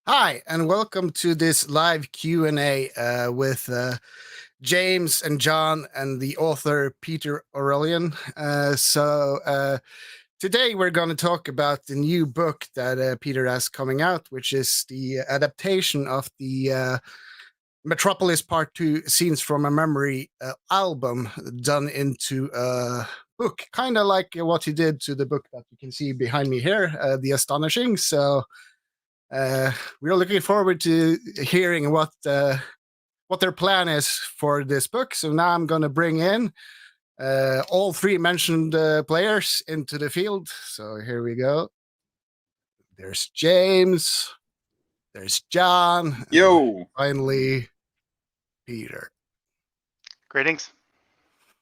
Hi, and welcome to this live Q&A with James and John and the author Peter Orullian. Today we're going to talk about the new book that Peter has coming out, which is the adaptation of the Metropolis Part 2 Scenes from a Memory album done into a book, kind of like what he did to the book that you can see behind me here, The Astonishing. We're looking forward to hearing what their plan is for this book. So now I'm going to bring in all three mentioned players into the field. So here we go. There's James. There's John. Yo. Finally, Peter. Greetings.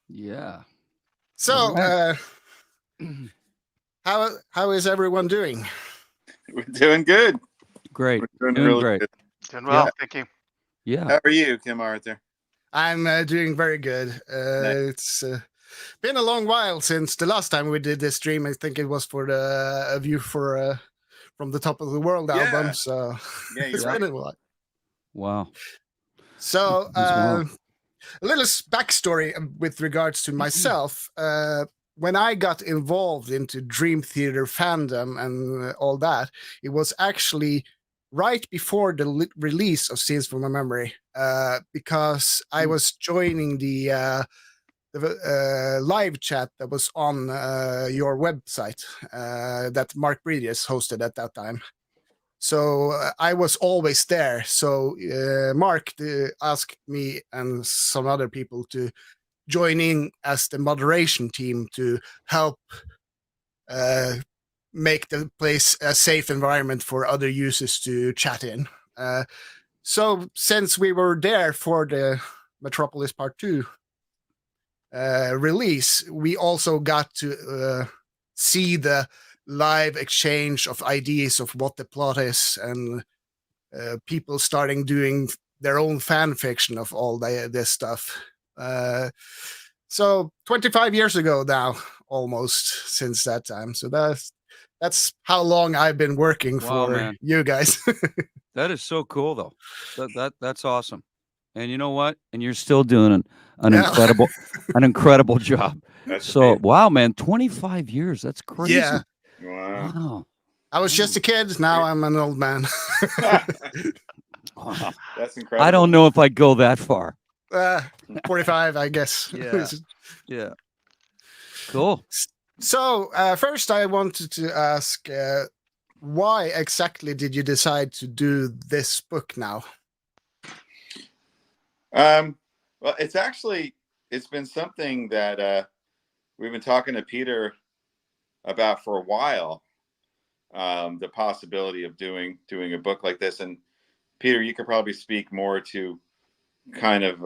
Yeah. So, how is everyone doing? We're doing good. Great. We're doing really great. good. Doing well, Yeah. thank you. Yeah. How are you, Kim Arthur? I'm doing very good. Nice. It's been a long while since the last time we did this stream. I think it was for a view for from the Top of the World Yeah. album. So Yeah, it's you're been right. a while. Wow. So As well. a little backstory with regards to myself. When I got involved into Dream Theater fandom and all that, it was actually right before the release of Scenes from a Memory, because I was joining the live chat that was on your website that Mark Bredius hosted at that time. So I was always there. So Mark asked me and some other people to join in as the moderation team to help make the place a safe environment for other users to chat in. So since we were there for the Metropolis Part 2 release, we also got to see the live exchange of ideas of what the plot is and people starting doing their own fan fiction of all this stuff. So 25 years ago now, almost since that time. So that's how long I've been working Wow, for man. you guys. That is so cool, though. That's awesome. And you know what? And you're still doing an Yeah. incredible job. That's So amazing. wow, man, 25 years. That's crazy. Yeah. Wow. Wow. I was just a kid. Now I'm an old man. Wow. That's incredible. I don't know if I'd go that far. 45, I guess. Yeah. Yeah. Cool. So first, I wanted to ask, why exactly did you decide to do this book now? Well, it's been something that we've been talking to Peter about for a while. The possibility of doing a book like this, and Peter, you could probably speak more to kind of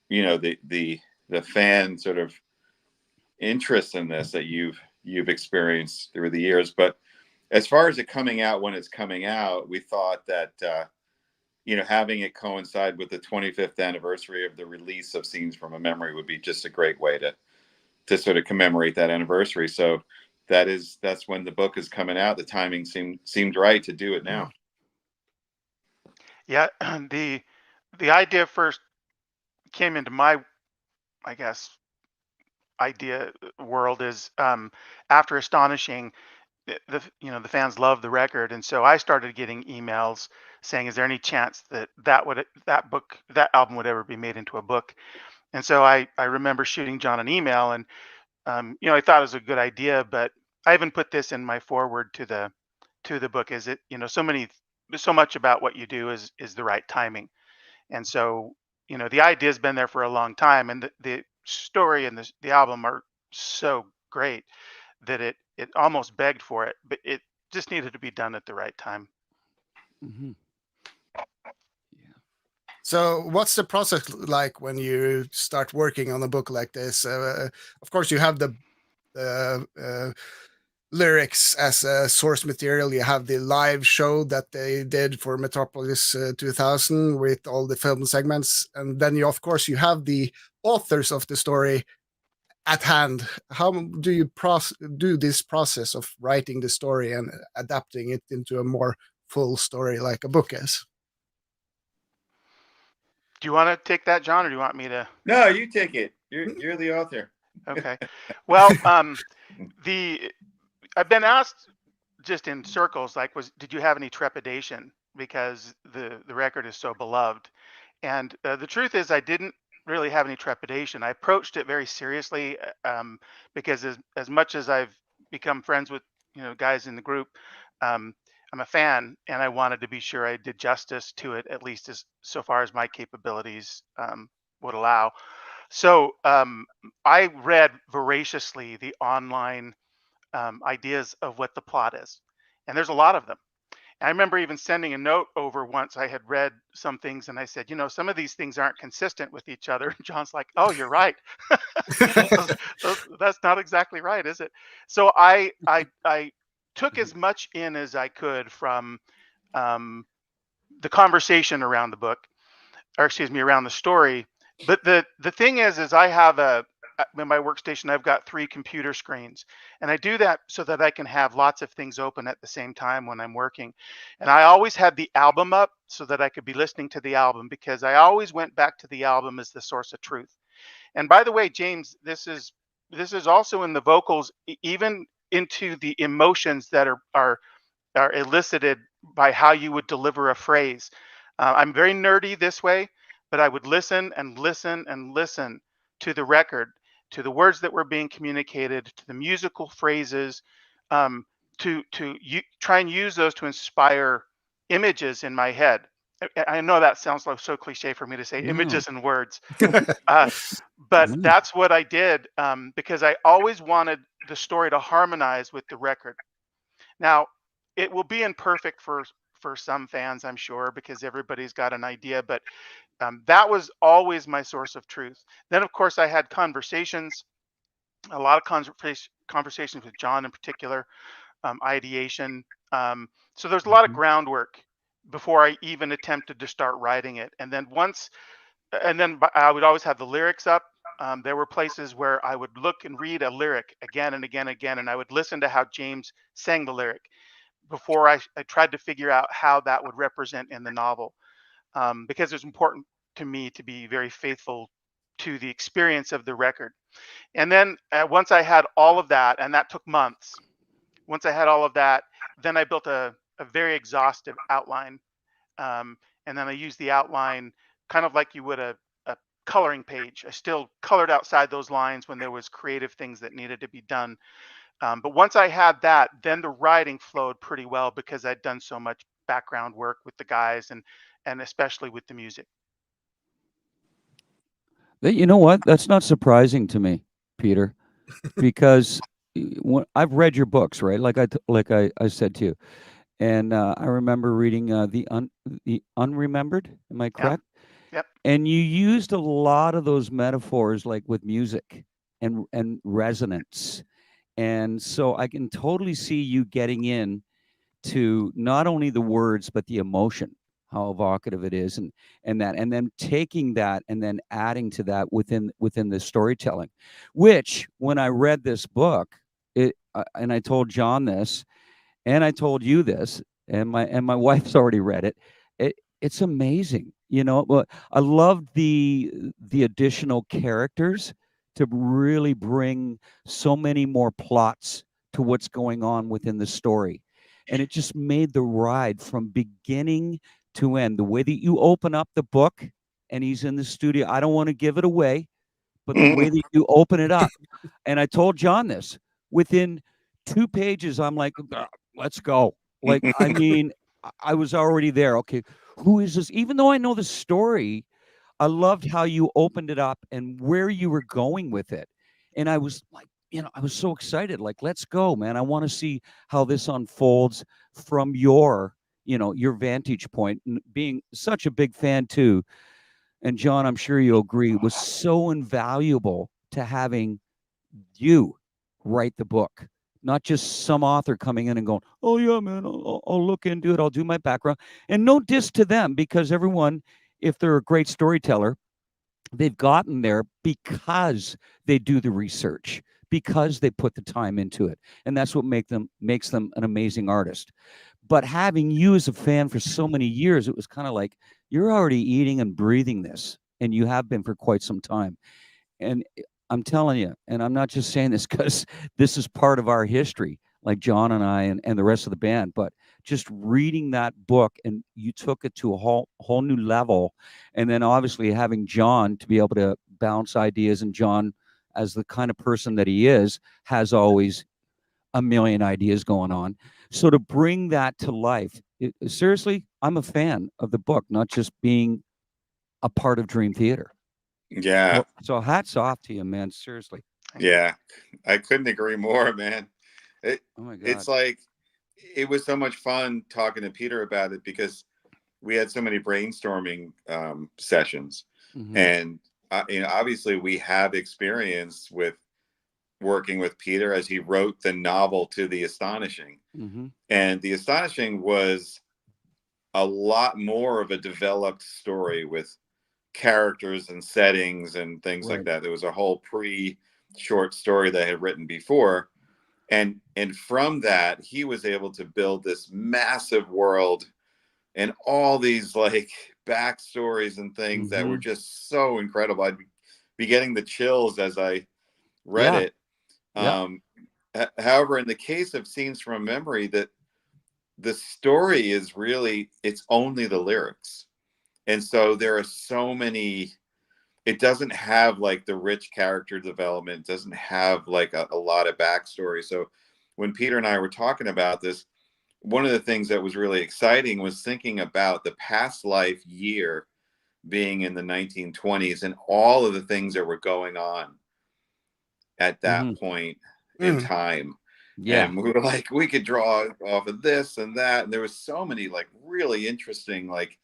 the fan sort of interest in this that you've experienced through the years. But as far as it coming out when it's coming out, we thought that having it coincide with the 25th anniversary of the release of Scenes from a Memory would be just a great way to sort of commemorate that anniversary. So that's when the book is coming out. The timing seemed right to do it now. Yeah, the idea first came into my, I guess, idea world is after Astonishing, the fans love the record, and so I started getting emails saying, "Is there any chance that that album would ever be made into a book?" And so I remember shooting John an email, and I thought it was a good idea, but I even put this in my foreword to the book. Is it so much about what you do is the right timing, and so the idea has been there for a long time, and the story and the album are so great that it almost begged for it, but it just needed to be done at the right time. Mm-hmm. So what's the process like when you start working on a book like this? Of course, you have the lyrics as a source material. You have the live show that they did for Metropolis 2000 with all the film segments. And then, of course, you have the authors of the story at hand. How do you do this process of writing the story and adapting it into a more full story like a book is? Do you want to take that, John, or do you want me to? No, you take it. You're the author. Okay. Well, I've been asked just in circles, like, did you have any trepidation because the record is so beloved? And the truth is, I didn't really have any trepidation. I approached it very seriously, because as much as I've become friends with guys in the group, um, I'm a fan, and I wanted to be sure I did justice to it, at least as so far as my capabilities would allow. So I read voraciously the online ideas of what the plot is, and there's a lot of them. I remember even sending a note over once. I had read some things, and I said, some of these things aren't consistent with each other. And John's like, "Oh, you're right. That's not exactly right, is it?" So I took as much in as I could from the conversation around the book, or excuse me, around the story. But the thing is I have in my workstation, I've got 3 computer screens, and I do that so that I can have lots of things open at the same time when I'm working. And I always had the album up so that I could be listening to the album, because I always went back to the album as the source of truth. And by the way, James, this is also in the vocals, even into the emotions that are elicited by how you would deliver a phrase. I'm very nerdy this way, but I would listen and listen and listen to the record, to the words that were being communicated, to the musical phrases, to try and use those to inspire images in my head. I know that sounds like so cliche for me to say, images and words, but that's what I did, because I always wanted the story to harmonize with the record. Now, it will be imperfect for some fans, I'm sure, because everybody's got an idea, but that was always my source of truth. Then, of course, I had conversations, a lot of conversations with John in particular, ideation. So there's a lot of groundwork before I even attempted to start writing it. And then I would always have the lyrics up. There were places where I would look and read a lyric again and again and again, and I would listen to how James sang the lyric before I tried to figure out how that would represent in the novel. Because it's important to me to be very faithful to the experience of the record. And then once I had all of that, and that took months, once I had all of that, then I built a very exhaustive outline. And then I used the outline kind of like you would a coloring page. I still colored outside those lines when there was creative things that needed to be done. But once I had that, then the writing flowed pretty well, because I'd done so much background work with the guys, and especially with the music. You know what? That's not surprising to me, Peter, because I've read your books, right? Like I said to you, and I remember reading the Unremembered. Am I correct? Yep. And you used a lot of those metaphors, like with music and resonance, and so I can totally see you getting in to not only the words but the emotion, how evocative it is, and then taking that and then adding to that within the storytelling, which when I read this book, and I told John this, and I told you this, and my wife's already read it. It's amazing, But I love the additional characters to really bring so many more plots to what's going on within the story. And it just made the ride from beginning to end. The way that you open up the book and he's in the studio, I don't want to give it away, but the way that you open it up, and I told John this, within 2 pages, I'm like, let's go. Like, I mean, I was already there. Okay, who is this? Even though I know the story, I loved how you opened it up and where you were going with it. And I was like, I was so excited. Like, let's go, man. I want to see how this unfolds from your vantage point. And being such a big fan too. And John, I'm sure you'll agree, was so invaluable to having you write the book. Not just some author coming in and going, oh, yeah, man, I'll look into it. I'll do my background. And no diss to them, because everyone, if they're a great storyteller, they've gotten there because they do the research, because they put the time into it, and that's what makes them an amazing artist. But having you as a fan for so many years, it was kind of like you're already eating and breathing this, and you have been for quite some time. And I'm telling you, and I'm not just saying this because this is part of our history, like John and I and the rest of the band, but just reading that book, and you took it to a whole new level. And then obviously having John to be able to bounce ideas, and John, as the kind of person that he is, has always a million ideas going on. So to bring that to life, seriously, I'm a fan of the book, not just being a part of Dream Theater. Yeah. So hats off to you, man. Seriously. Yeah. I couldn't agree more, man. Oh my God. It's like, it was so much fun talking to Peter about it because we had so many brainstorming sessions. Mhm. And obviously we have experience with working with Peter as he wrote the novel to The Astonishing. Mhm. And The Astonishing was a lot more of a developed story with characters and settings and things like Right. that. There was a whole short story that I had written before. And from that, he was able to build this massive world and all these like backstories and things that were Mhm. just so incredible. I'd be getting the chills as I read Yeah. it. Yeah. However, in the case of Scenes from Memory, that the story is really, it's only the lyrics. And so there are so many, it doesn't have like the rich character development, doesn't have like a lot of backstory. So when Peter and I were talking about this, one of the things that was really exciting was thinking about the past life year being in the 1920s and all of the things that were going on at that Mhm. point in time. Yeah. And we were like, we could draw off of this and that. And there was so many like really interesting, like,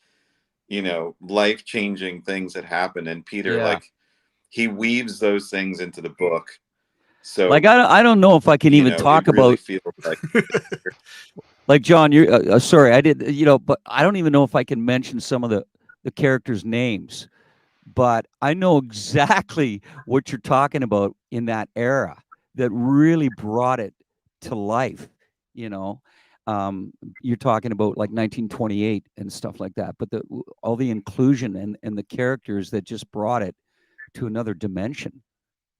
life-changing things that happened. And Peter, Yeah. like, he weaves those things into the book. So, Like I don't know if I can even talk it really about, feels like, like John, you're sorry, I did, but I don't even know if I can mention some of the characters' names, but I know exactly what you're talking about in that era that really brought it to life. You know, you're talking about like 1928 and stuff like that, but all the inclusion and the characters that just brought it to another dimension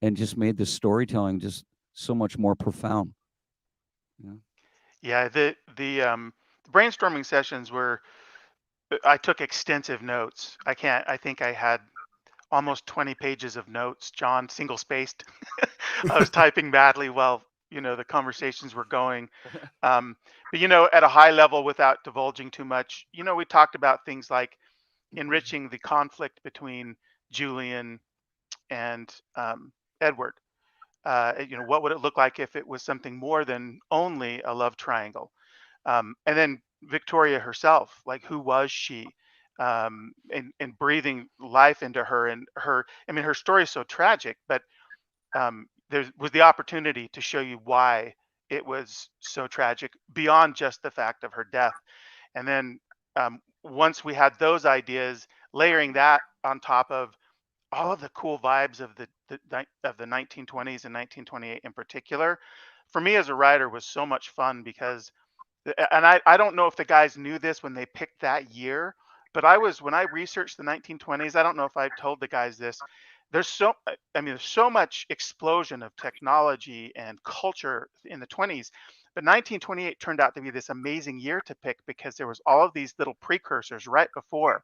and just made the storytelling just so much more profound. Yeah. Yeah, the brainstorming sessions were, I took extensive notes. I think I had almost 20 pages of notes, John, single spaced. I was typing badly while, the conversations were going. But, at a high level without divulging too much, we talked about things like enriching the conflict between Julian and Edward. What would it look like if it was something more than only a love triangle? And then Victoria herself, like who was she? And breathing life into her, and her story is so tragic, but there was the opportunity to show you why it was so tragic beyond just the fact of her death. And then once we had those ideas, layering that on top of all of the cool vibes of the 1920s and 1928 in particular, for me as a writer was so much fun because, and I don't know if the guys knew this when they picked that year, but when I researched the 1920s, I don't know if I told the guys this. There's so much explosion of technology and culture in the 20s, but 1928 turned out to be this amazing year to pick because there was all of these little precursors right before.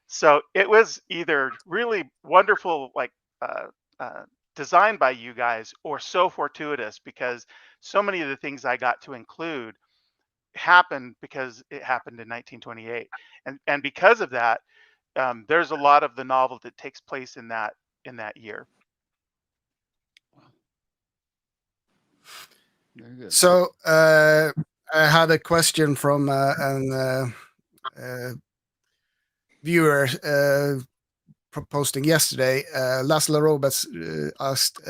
So it was either really wonderful, like uh, uh, designed by you guys, or so fortuitous because so many of the things I got to include happened because it happened in 1928, and because of that, there's a lot of the novel that takes place in that year. Very good. So I had a question from an viewer posting yesterday. Laszlo Roberts asked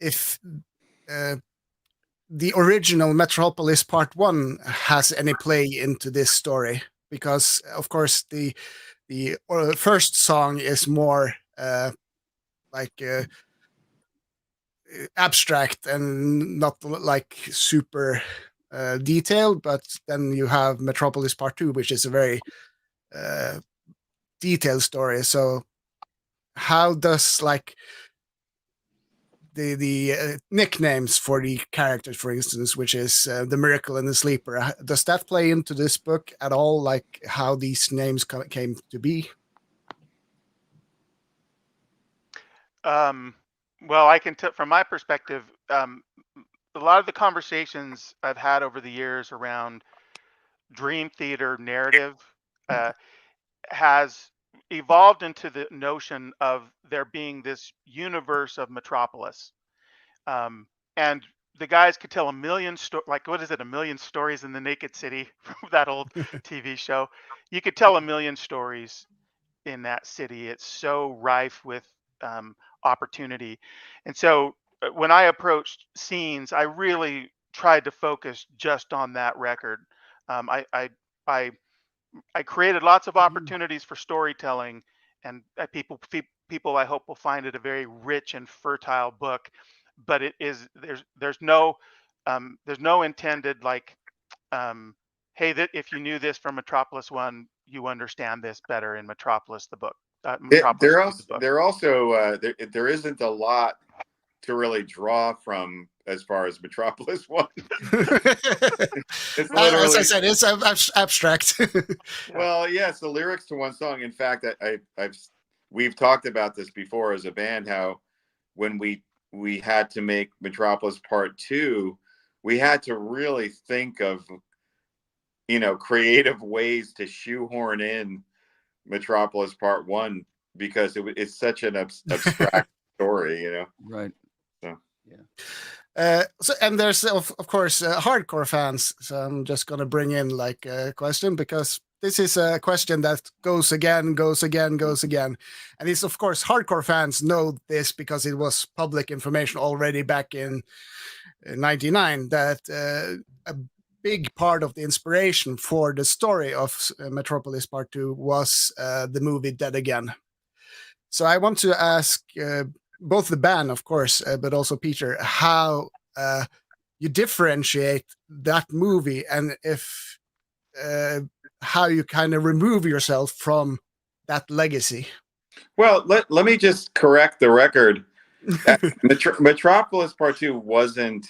if the original Metropolis Part 1 has any play into this story, because of course the the first song is more like abstract and not like super detailed, but then you have Metropolis Part 2, which is a very detailed story. So how does like the nicknames for the characters, for instance, which is the Miracle and the Sleeper, does that play into this book at all, like how these names came to be? Well, I can tell from my perspective, a lot of the conversations I've had over the years around dream theater narrative uh, has evolved into the notion of there being this universe of Metropolis. Um, and the guys could tell a million like what is it, a million stories in the Naked City from that old TV show. You could tell a million stories in that city. It's so rife with opportunity. And so when I approached scenes, I really tried to focus just on that record. Um, I, I, I, I created lots of opportunities for storytelling, and people I hope will find it a very rich and fertile book. But it is there's no intended like hey, that if you knew this from Metropolis One, you understand this better in Metropolis the book. Metropolis There 2, also the book. there also there isn't a lot to really draw from as far as Metropolis One. It's As literally, I said, it's abstract. well, yes, the lyrics to one song. In fact, we've talked about this before as a band, how when we had to make Metropolis Part 2, we had to really think of, creative ways to shoehorn in Metropolis Part 1 because it's such an abstract story. Right. So. Yeah. So, and there's of course hardcore fans. So I'm just gonna bring in like a question, because this is a question that goes again, and it's of course hardcore fans know this because it was public information already back in '99 that a big part of the inspiration for the story of Metropolis Part 2 was the movie Dead Again. So I want to ask both the band, of course, but also Peter, how you differentiate that movie, and if how you kind of remove yourself from that legacy. Well, let me just correct the record. Metropolis Part 2 wasn't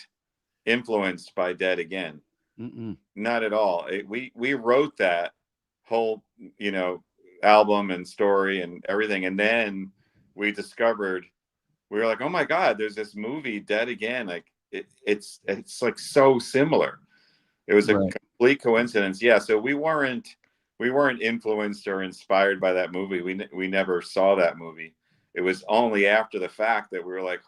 influenced by Dead Again. Mm-mm. Not at all. We wrote that whole, album and story and everything, and then we discovered, we were like, oh my God, there's this movie Dead Again. Like it's like so similar. It was a complete coincidence. Yeah. So we weren't influenced or inspired by that movie. We never saw that movie. It was only after the fact that we were like,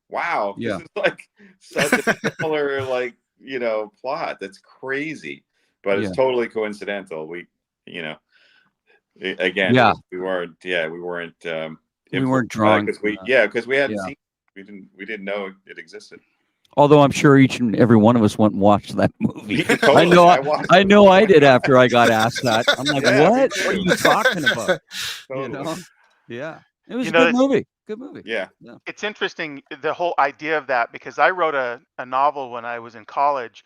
wow, this is like such a similar plot. That's crazy, but it's totally coincidental. We again, we weren't drawn because we hadn't seen it. We didn't know it existed. Although I'm sure each and every one of us went and watched that movie. Totally. I know I did after I got asked that. I'm like, what? What are you talking about? Totally. Yeah. It was a good movie. Good movie. Yeah. It's interesting, the whole idea of that, because I wrote a novel when I was in college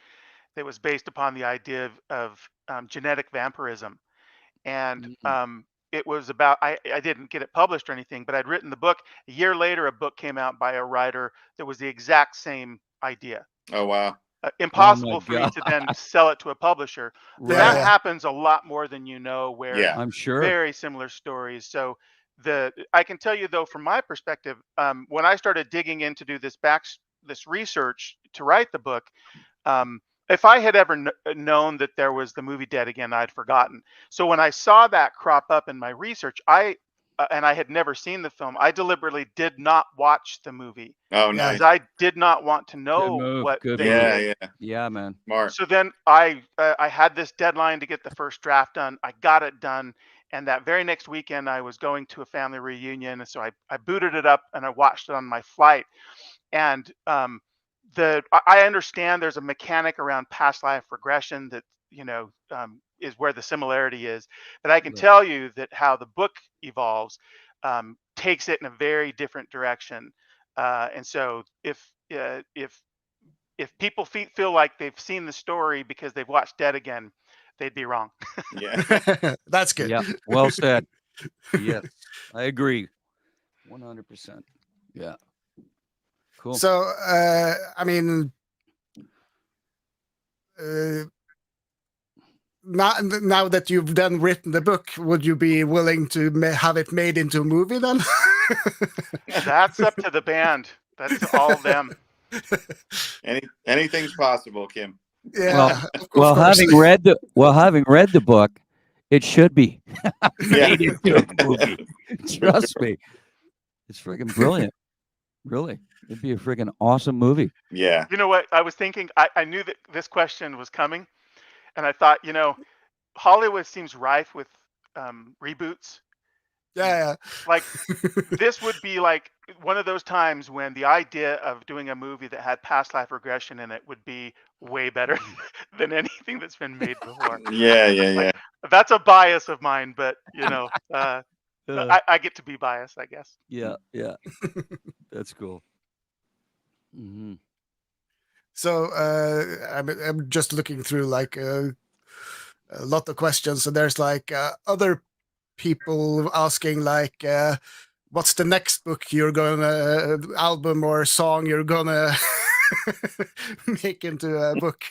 that was based upon the idea of genetic vampirism. And it was about, I didn't get it published or anything, but I'd written the book. A year later, a book came out by a writer that was the exact same idea. Oh, wow. Impossible for me to then sell it to a publisher. But that happens a lot more than where I'm sure very similar stories. So I can tell you though, from my perspective, when I started digging in to do this research to write the book, if I had ever known that there was the movie Dead Again, I'd forgotten. So when I saw that crop up in my research, and I had never seen the film, I deliberately did not watch the movie. Oh, nice. Because I did not want to know what they did. Yeah, man. Smart. So then I had this deadline to get the first draft done. I got it done. And that very next weekend, I was going to a family reunion. So I booted it up and I watched it on my flight. And I understand there's a mechanic around past life regression that is where the similarity is. But I can Right. tell you that how the book evolves takes it in a very different direction. And so if people feel like they've seen the story because they've watched Dead Again, they'd be wrong. Yeah. That's good. Yeah. Well said. Yes, I agree. 100%. Yeah. Cool. So, I mean, now that you've then written the book, would you be willing to have it made into a movie then? That's up to the band. That's all them. Anything's possible, Kim. Yeah. of Well, course. having read the book, it should be Yeah. made into a movie. Trust me, it's freaking brilliant. Really, it'd be a freaking awesome movie. Yeah. You know what? I was thinking, I knew that this question was coming, and I thought, Hollywood seems rife with reboots. Yeah. Like, this would be like one of those times when the idea of doing a movie that had past life regression in it would be way better than anything that's been made before. Yeah. That's a bias of mine, but Uh, I get to be biased, I guess. yeah, that's cool. Hmm. So I'm just looking through like a lot of questions, and there's like other people asking like, what's the next book you're gonna album or song you're gonna make into a book?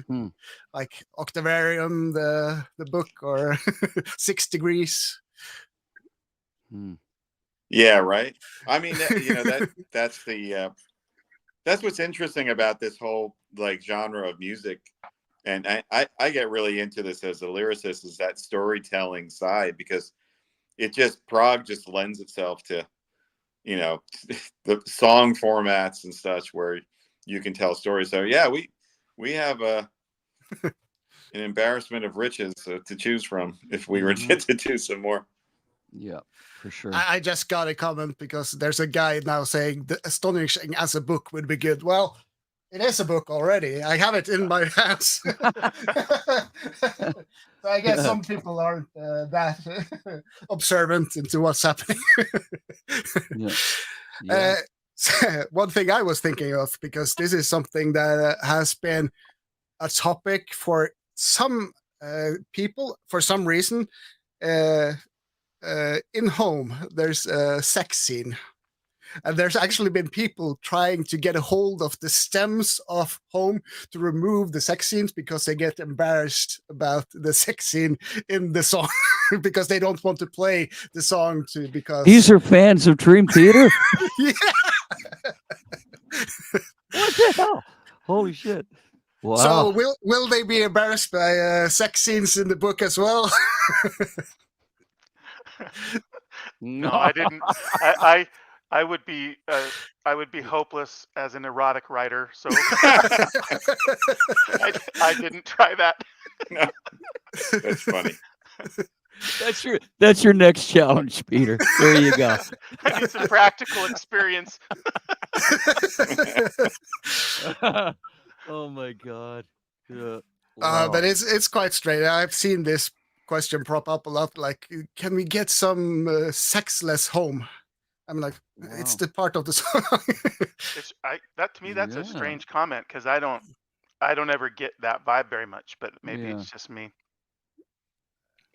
Hmm. Like Octavarium, the book, or 6 Degrees. Hmm. Yeah, right. I mean, that's what's interesting about this whole like genre of music. And I get really into this as a lyricist, is that storytelling side, because prog just lends itself to, the song formats and such where you can tell stories. So yeah, we have an embarrassment of riches to choose from if we were to do some more. Yeah, for sure. I just got a comment because there's a guy now saying the Astonishing as a book would be good. Well, it is a book already. I have it in my house. So I guess some people aren't that observant into what's happening. Yeah. One thing I was thinking of, because this is something that has been a topic for some people for some reason. In Home, there's a sex scene. And there's actually been people trying to get a hold of the stems of Home to remove the sex scenes because they get embarrassed about the sex scene in the song because they don't want to play the song because These are fans of Dream Theater? Yeah. What the hell? Holy shit. Wow. So will they be embarrassed by sex scenes in the book as well? No, I didn't. I would be hopeless as an erotic writer, so I didn't try that. No. That's funny. That's your next challenge, Peter. There you go. I need some practical experience. Oh my God. Yeah. Wow. But it's quite strange. I've seen this question prop up a lot. Like, can we get some sexless Home? I'm like, it's Wow. the part of the song. To me, that's a Yeah. strange comment, because I don't ever get that vibe very much, but maybe Yeah. it's just me.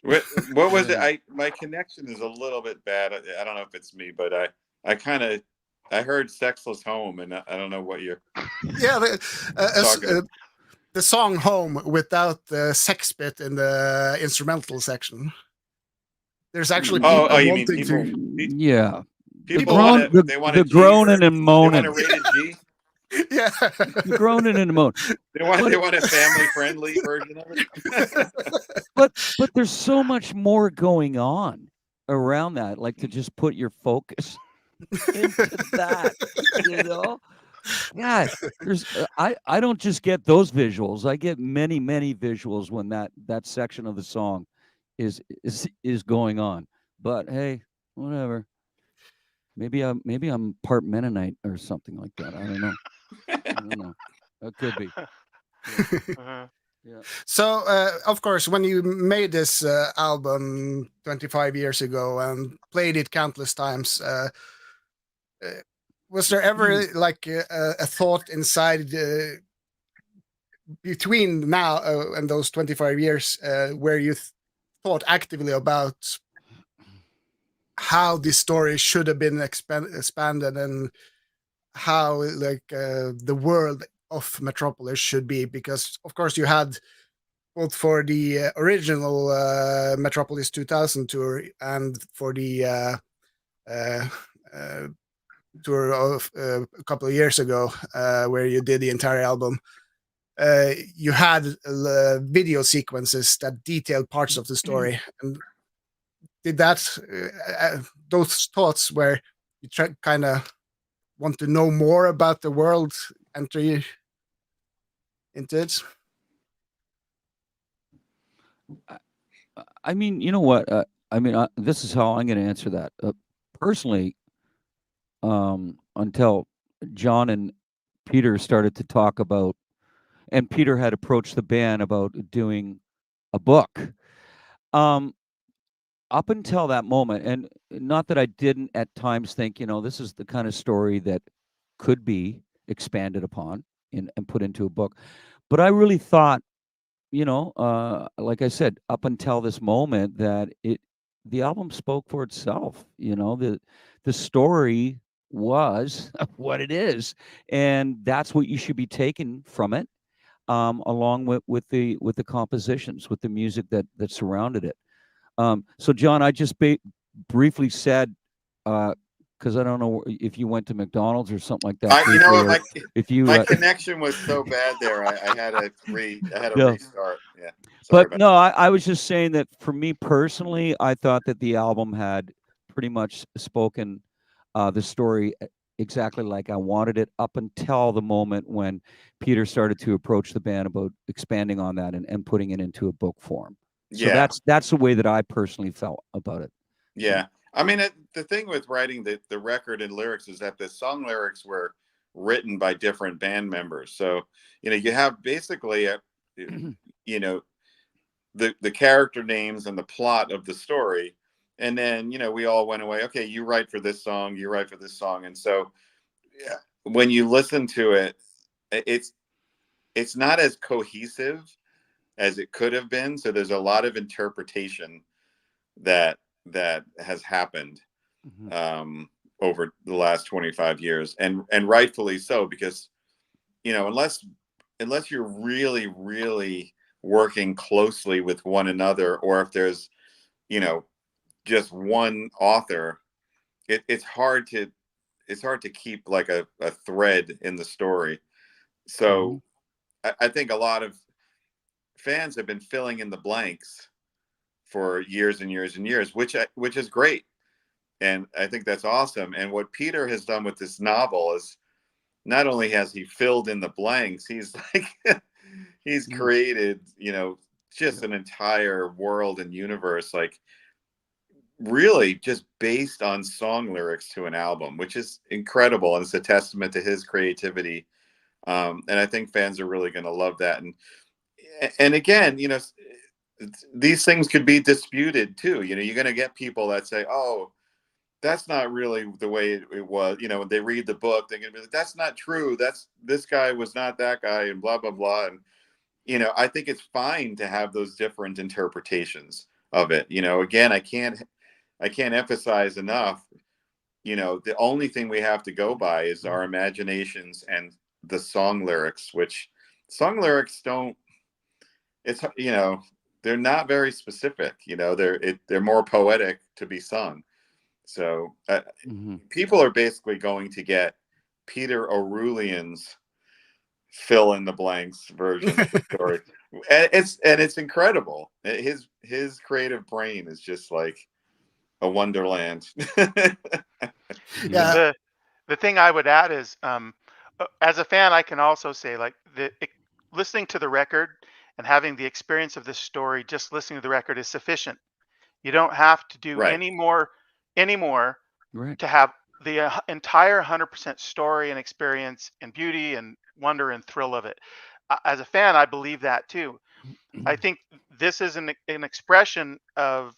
What was Yeah. it? My connection is a little bit bad. I don't know if it's me, but I heard "Sexless Home," and I don't know what you're Yeah, talking about. the song Home without the sex bit in the instrumental section. There's actually people you mean wanting people? to. Yeah. People groan- want the G, groaning and they want moaning. a rated G. Yeah. The groaning and moaning. They want a family friendly version of it. But there's so much more going on around that, like to just put your focus into that, God, there's I don't just get those visuals. I get many visuals when that section of the song is going on. But hey, whatever. Maybe I'm part Mennonite or something like that. I don't know. That could be. Uh, So, of course, when you made this album 25 years ago and played it countless times, was there ever like a thought inside between now and those 25 years where you thought actively about how this story should have been expanded and how like the world of Metropolis should be? Because of course you had both for the original Metropolis 2000 tour and for the uh, uh, tour of a couple of years ago where you did the entire album. You had video sequences that detailed parts of the story, and did that those thoughts where you kind of want to know more about the world enter you into it? I mean, you know what? I mean, this is how I'm going to answer that. Personally, until John and Peter started to talk about, and Peter had approached the band about doing a book. Up until that moment, and not that I didn't at times think, this is the kind of story that could be expanded upon and put into a book. But I really thought, like I said, up until this moment, that the album spoke for itself. The story was what it is, and that's what you should be taking from it, along with the compositions, with the music that surrounded it. So John, I just briefly said, because I don't know if you went to McDonald's or something like that. You know what, if you my connection was so bad there, I had a restart. Yeah. Sorry, but no, I was just saying that for me personally, I thought that the album had pretty much spoken the story exactly like I wanted it, up until the moment when Peter started to approach the band about expanding on that and putting it into a book form. So that's the way that I personally felt about it. Yeah. I mean, the thing with writing the record and lyrics is that the song lyrics were written by different band members. So, you have basically, the character names and the plot of the story. And then, we all went away. Okay, you write for this song, you write for this song. And so when you listen to it, it's not as cohesive as it could have been. So there's a lot of interpretation that has happened over the last 25 years, and rightfully so, because unless you're really, really working closely with one another, or if there's just one author, it's hard to keep like a thread in the story. So I think a lot of fans have been filling in the blanks for years and years and years, which is great. And I think that's awesome. And what Peter has done with this novel is, not only has he filled in the blanks, he's like, he's created, just an entire world and universe, like really just based on song lyrics to an album, which is incredible. And it's a testament to his creativity. And I think fans are really going to love that. And again, these things could be disputed too. You're going to get people that say, "Oh, that's not really the way it was." When they read the book, they're going to be like, "That's not true. This guy was not that guy," and blah, blah, blah. And, I think it's fine to have those different interpretations of it. Again, I can't emphasize enough, the only thing we have to go by is our imaginations and the song lyrics, which song lyrics they're not very specific. They're more poetic to be sung. So people are basically going to get Peter Orullian's fill in the blanks version of the story. And it's incredible. His creative brain is just like a wonderland. Yeah. The thing I would add is, as a fan, I can also say, like, listening to the record and having the experience of this story, just listening to the record is sufficient. You don't have to do any more to have the entire 100% story and experience and beauty and wonder and thrill of it. As a fan, I believe that too. I think this is an expression of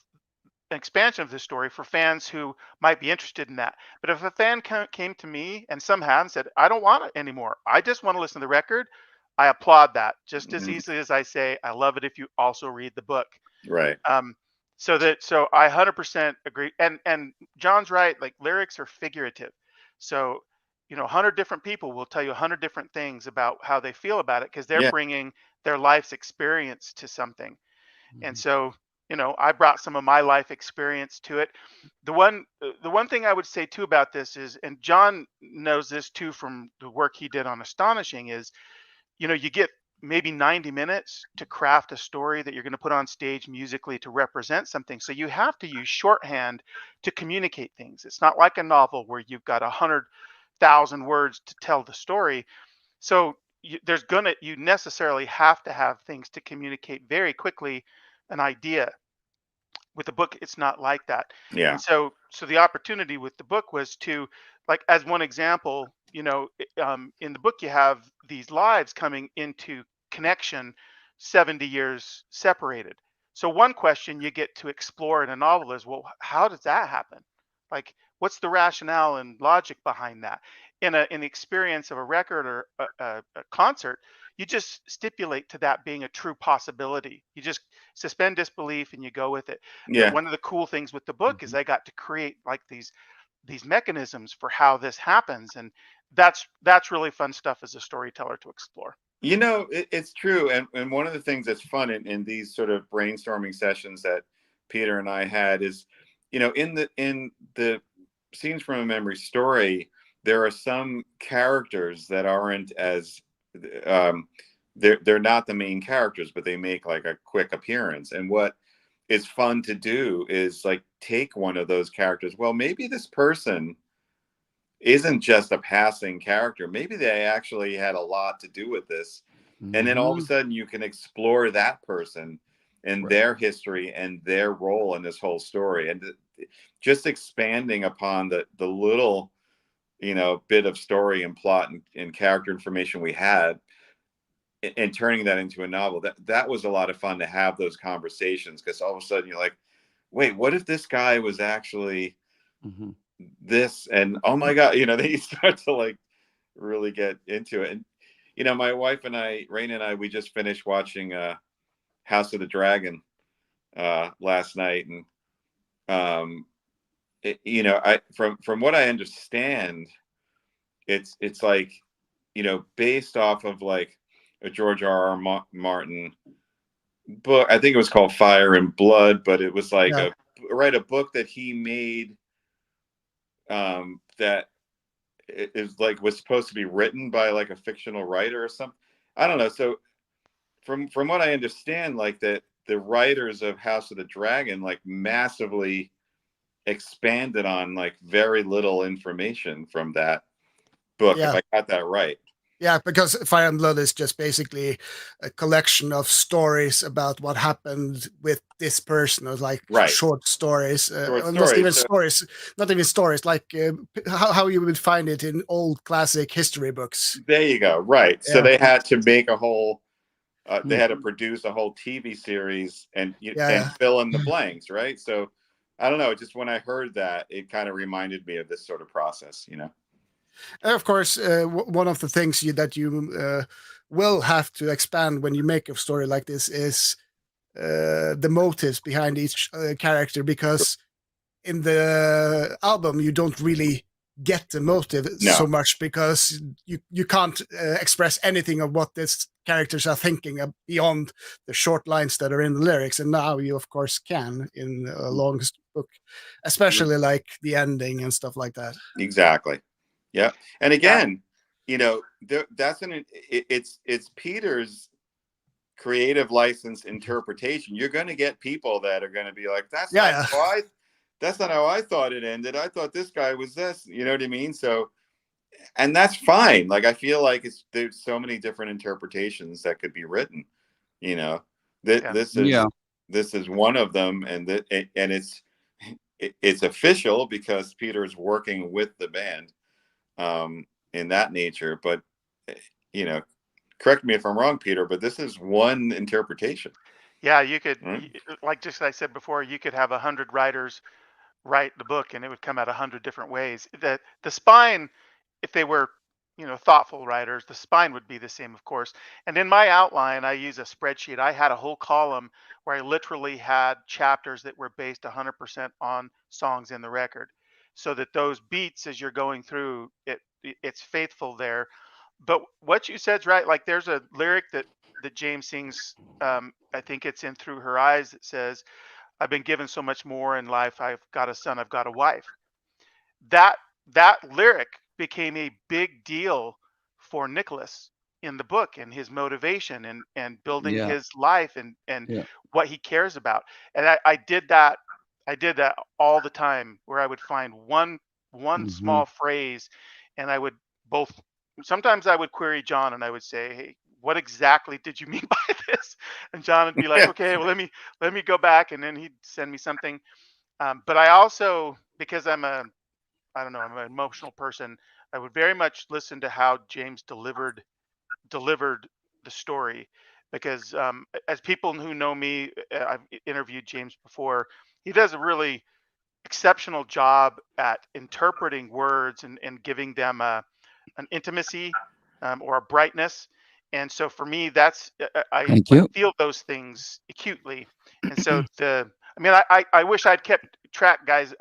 an expansion of the story for fans who might be interested in that. But if a fan came to me, and some have, and said, I don't want it anymore, I just want to listen to the record, I applaud that just as Mhm. easily as I say, I love it if you also read the book. Right. So I 100% agree. And John's right, like lyrics are figurative. So, 100 different people will tell you 100 different things about how they feel about it because they're Yeah. bringing their life's experience to something. And Mhm. so, I brought some of my life experience to it. The one thing I would say too about this is, and John knows this too from the work he did on Astonishing, is, you get maybe 90 minutes to craft a story that you're going to put on stage musically to represent something. So you have to use shorthand to communicate things. It's not like a novel where you've got 100,000 words to tell the story. So you necessarily have to have things to communicate very quickly an idea. With the book, it's not like that. Yeah. And so the opportunity with the book was to, like, as one example, in the book you have these lives coming into connection 70 years separated. So one question you get to explore in a novel is, well, how does that happen? Like, what's the rationale and logic behind that? In the experience of a record or a concert, you just stipulate to that being a true possibility. You just suspend disbelief and you go with it. But Yeah. one of the cool things with the book is Mhm. I got to create like these mechanisms for how this happens, and that's really fun stuff as a storyteller to explore. It's true. And one of the things that's fun in these sort of brainstorming sessions that Peter and I had is, in the scenes from a memory story, there are some characters that aren't as um, they're not the main characters, but they make like a quick appearance. And what is fun to do is like take one of those characters. Well, maybe this person isn't just a passing character. Maybe they actually had a lot to do with this. And then all of a Mhm. sudden you can explore that person and Right. their history and their role in this whole story. And just expanding upon the little, bit of story and plot and character information we had and turning that into a novel. That was a lot of fun to have those conversations because all of a sudden you're like, wait, what if this guy was actually Mhm. this? And oh my God, then you start to like really get into it. And my wife and I, Raina and I, we just finished watching House of the Dragon last night, and I from what I understand, it's like based off of like a George R. R. Martin book. I think it was called Fire and Blood, but it was like Yeah. a book that he made that it is like was supposed to be written by like a fictional writer or something. I don't know. So from what I understand, like that the writers of House of the Dragon like massively expanded on like very little information from that book, if Yeah. I got that right. Yeah, because Fire and Blood is just basically a collection of stories about what happened with this person, or like Right. short stories, Short or not even stories. So stories, not even stories, like how you would find it in old classic history books. there you go. Right. So Yeah, they had to make a whole they had to Mhm. produce a whole TV series and yeah, fill in the blanks, right? So I don't know. Just when I heard that, it kind of reminded me of this sort of process. And of course, one of the things that you will have to expand when you make a story like this is the motives behind each character, because in the album you don't really get the motive so No. much, because you can't express anything of what these characters are thinking beyond the short lines that are in the lyrics, and now you of course can in a long book, especially like the ending and stuff like that. Exactly. Yeah. And Yeah, again, that's it's Peter's creative license interpretation. You're going to get people that are going to be like, Yeah, that's not how I thought it ended. I thought this guy was this. You know what I mean? So, and that's fine. Like I feel like there's so many different interpretations that could be written. You know, that yeah, Yeah. this is one of them, and it's official because Peter is working with the band in that nature. But you know, correct me if I'm wrong, Peter, but this is one interpretation. Yeah, you could, Right? like just I said before, you could have 100 writers write the book and it would come out 100 different ways. The spine, if they were, thoughtful writers, the spine would be the same, of course. And in my outline, I use a spreadsheet. I had a whole column where I literally had chapters that were based 100% on songs in the record, so that those beats as you're going through it's faithful there. But what you said's right. Like there's a lyric that James sings. I think it's in Through Her Eyes that says, I've been given so much more in life. I've got a son, I've got a wife. That that lyric became a big deal for Nicholas in the book, and his motivation and building Yeah. his life and Yeah. what he cares about. And I did that all the time, where I would find one Hmm. small phrase, and I would both sometimes I would query John and I would say, hey, what exactly did you mean by this? And John would be like, okay, well let me go back, and then he'd send me something. But I also, because I don't know, I'm an emotional person, I would very much listen to how James delivered the story, because as people who know me, I've interviewed James before. He does a really exceptional job at interpreting words and giving them an intimacy, or a brightness. And so for me, that's Thank I you. feel those things acutely. And so I mean, I wish I'd kept track, guys.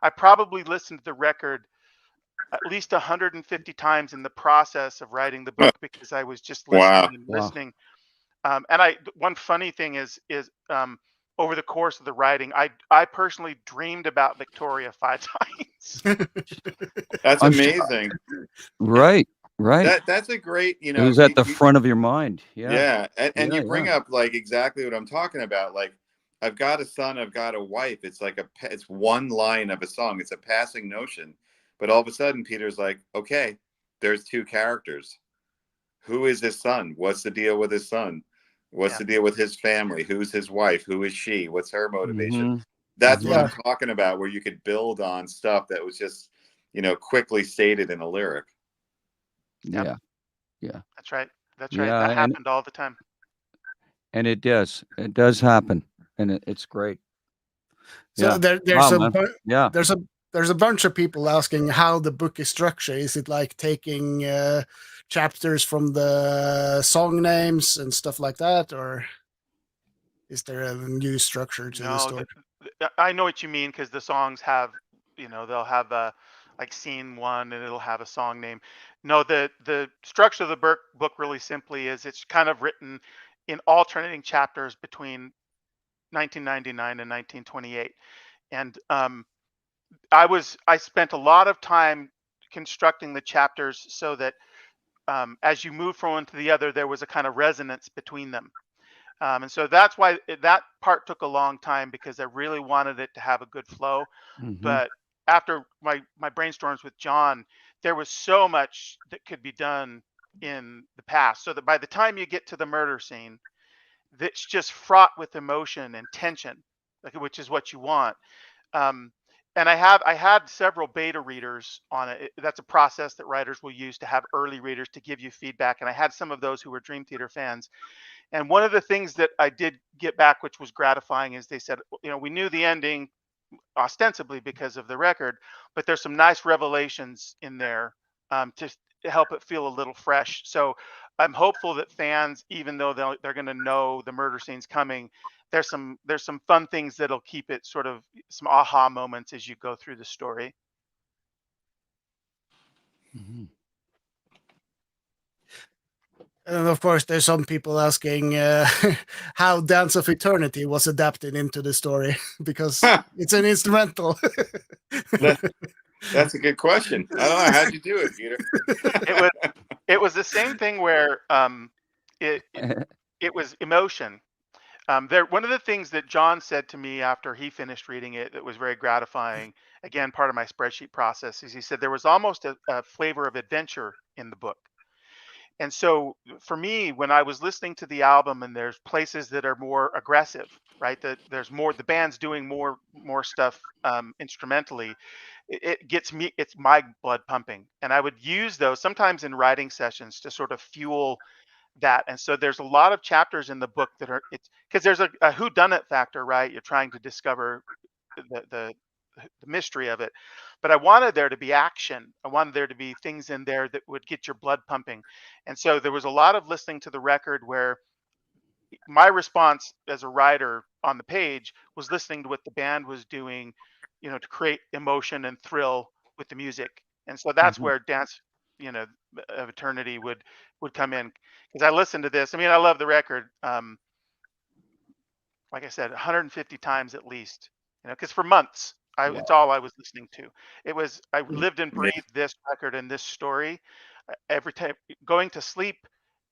I probably listened to the record at least 150 times in the process of writing the book, because I was just Wow. listening and Wow. listening. And one funny thing is over the course of the writing, I personally dreamed about Victoria 5 times. That's I'm sure. amazing. Right. Right. That's a great, It was at the front of your mind. Yeah. yeah, and Yeah. you Yeah. bring up like exactly what I'm talking about. Like, I've got a son, I've got a wife. It's like it's one line of a song. It's a passing notion, but all of a sudden, Peter's like, okay, there's two characters. Who is his son? What's the deal with his son? What's Yeah, the deal with his family? Who's his wife? Who is she? What's her motivation? Hmm. That's what Hmm. Yeah. I'm talking about, where you could build on stuff that was just, quickly stated in a lyric. yep, Yeah. Yeah. that's right. That's right. Yeah. That happened all the time. And it does happen, and it's great. So Yeah. Wow, man. Yeah. there's a there's a bunch of people asking how the book is structured. Is it like taking chapters from the song names and stuff like that, or is there a new structure to the No, story? I know what you mean, because the songs have, they'll have like scene one, and it'll have a song name. No, the structure of the book really simply is it's kind of written in alternating chapters between 1999 and 1928. And I spent a lot of time constructing the chapters so that as you move from one to the other, there was a kind of resonance between them. And so that's why that part took a long time, because I really wanted it to have a good flow. Hmm. But after my brainstorms with John, there was so much that could be done in the past, so that by the time you get to the murder scene, that's just fraught with emotion and tension, like, which is what you want. Um, and I had several beta readers on it. That's a process that writers will use to have early readers to give you feedback. And I had some of those who were Dream Theater fans. And one of the things that I did get back, which was gratifying, is they said, we knew the ending ostensibly because of the record, but there's some nice revelations in there, to help it feel a little fresh. So I'm hopeful that fans, even though they're going to know the murder scene's coming, there's some fun things that'll keep it sort of some aha moments as you go through the story. Hmm. And of course, there's some people asking how Dance of Eternity was adapted into the story because it's an instrumental. That's a good question. I don't know, how'd you do it, Peter? It was the same thing where it it was emotion. One of the things that John said to me after he finished reading it that was very gratifying, again, part of my spreadsheet process, is he said there was almost a flavor of adventure in the book. And so for me, when I was listening to the album, and there's places that are more aggressive, right? That there's more, the band's doing more stuff instrumentally. It gets me, it's my blood pumping, and I would use those sometimes in writing sessions to sort of fuel that. And so there's a lot of chapters in the book that are, it's because there's a whodunit factor, right? You're trying to discover the mystery of it. But I wanted there to be action. I wanted there to be things in there that would get your blood pumping. And so there was a lot of listening to the record where my response as a writer on the page was listening to what the band was doing, to create emotion and thrill with the music. And so that's where Dance, of Eternity would come in, because I listened to this. I mean, I love the record. Like I said, 150 times at least, because for months, it's all I was listening to. I lived and breathed this record and this story. Every time going to sleep,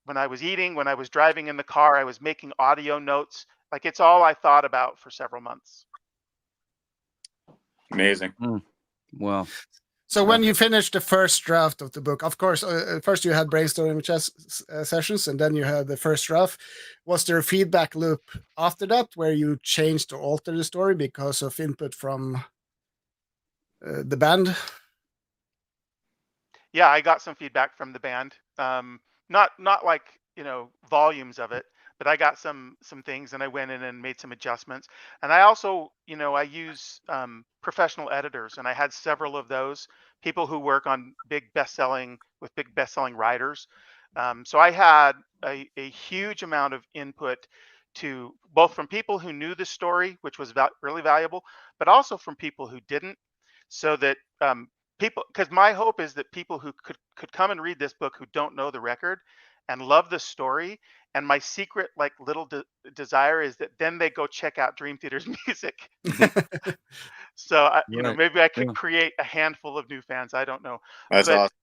when I was eating, when I was driving in the car, I was making audio notes. Like, it's all I thought about for several months. Amazing. Well, So when you finished the first draft of the book, of course, first you had brainstorming sessions, and then you had the first draft. Was there a feedback loop after that where you changed or altered the story because of input from the band? Yeah, I got some feedback from the band. Not like, volumes of it, but I got some things, and I went in and made some adjustments. And I also, I use professional editors, and I had several of those people who work on big best-selling writers. So I had a huge amount of input to both from people who knew the story, which was really valuable, but also from people who didn't, so that people, because my hope is that people who could come and read this book who don't know the record and love the story, and my secret like little desire is that then they go check out Dream Theater's music. So maybe I could create a handful of new fans. I don't know. That's But awesome.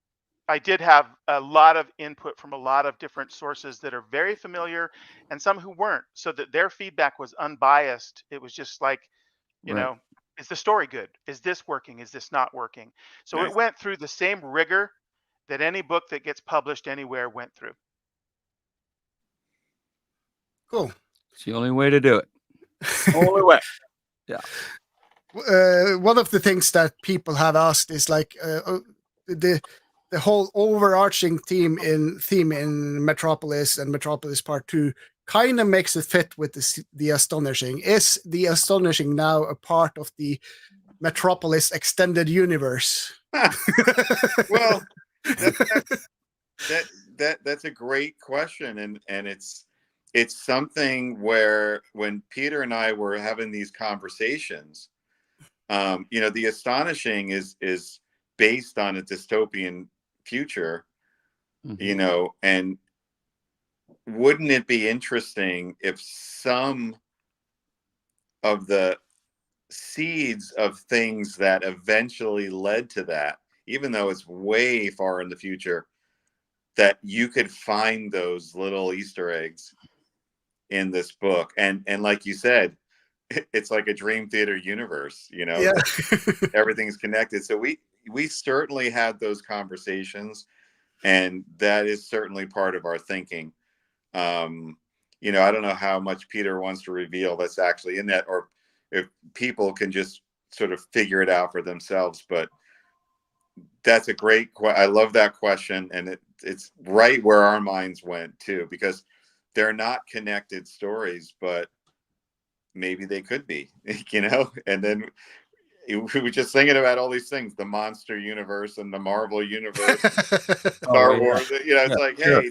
I did have a lot of input from a lot of different sources that are very familiar, and some who weren't, so that their feedback was unbiased. It was just like, is the story good? Is this working? Is this not working? So Nice. it went through the same rigor that any book that gets published anywhere went through. Cool. it's the only way to do it. Only way. Yeah. One of the things that people have asked is like the whole overarching theme in Metropolis and Metropolis Part 2 kind of makes it fit with the Astonishing. Is the Astonishing now a part of the Metropolis extended universe? Well, that's a great question, and it's something where when Peter and I were having these conversations, the Astonishing is based on a dystopian future, and wouldn't it be interesting if some of the seeds of things that eventually led to that, even though it's way far in the future, that you could find those little Easter eggs in this book, and like you said, it's like a Dream Theater universe, Yeah. everything's connected. So we certainly had those conversations, and that is certainly part of our thinking. I don't know how much Peter wants to reveal that's actually in that, or if people can just sort of figure it out for themselves. But that's a great I love that question, and it's right where our minds went too, because they're not connected stories, but maybe they could be, and then we were just thinking about all these things, the monster universe and the Marvel universe, Star Wars. It's like, hey,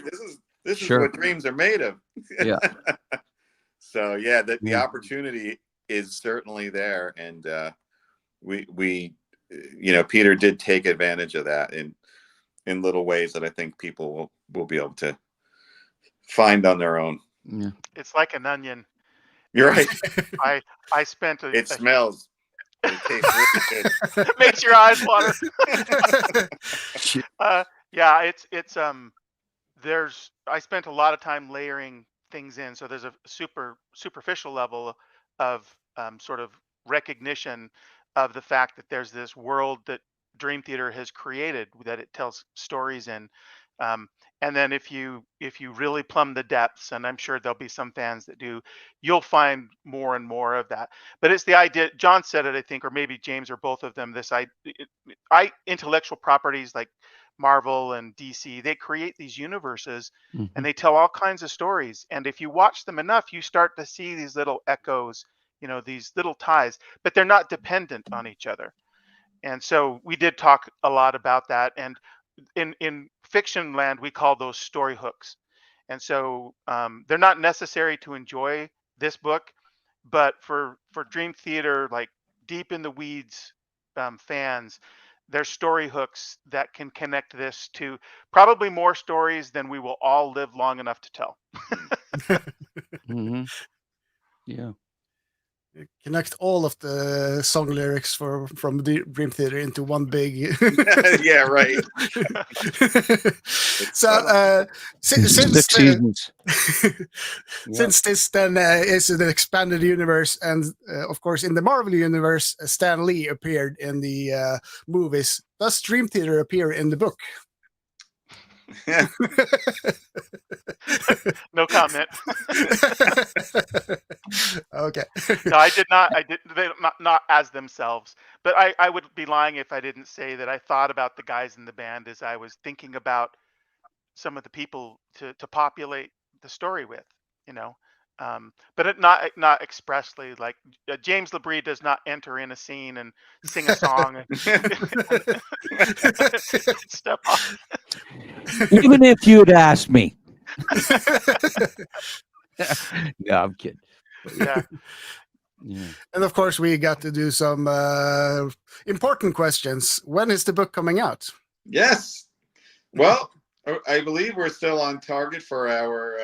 this is what dreams are made of. Yeah. So yeah, the opportunity is certainly there, and we Peter did take advantage of that in little ways that I think people will be able to find on their own. Yeah. It's like an onion. You're right. I spent it smells. It tastes really good. It makes your eyes water. Yeah, it's I spent a lot of time layering things in. So there's a superficial level of sort of recognition of the fact that there's this world that Dream Theater has created, that it tells stories in. And then if you really plumb the depths, and I'm sure there'll be some fans that do, you'll find more and more of that. But it's the idea. John said it, I think, or maybe James, or both of them. This intellectual properties like Marvel and DC, they create these universes Mhm. and they tell all kinds of stories. And if you watch them enough, you start to see these little echoes, these little ties, but they're not dependent on each other. And so we did talk a lot about that. And in fiction land, we call those story hooks. And so they're not necessary to enjoy this book, but for Dream Theater, like deep in the weeds fans, there's story hooks that can connect this to probably more stories than we will all live long enough to tell. Mhm. Yeah. Connect all of the song lyrics from the Dream Theater into one big. Yeah, right. So since 6 seasons. since this then is an expanded universe, and of course in the Marvel universe, Stan Lee appeared in the movies. Does Dream Theater appear in the book? No comment. Okay. No, I did not. I did they, not as themselves, but I would be lying if I didn't say that I thought about the guys in the band as I was thinking about some of the people to populate the story with, you know. But not expressly. Like James Labrie does not enter in a scene and sing a song and step off. Even if you'd asked me. No, I'm kidding. Yeah. Yeah. And of course, we got to do some important questions. When is the book coming out? Yes. Well, I believe we're still on target for our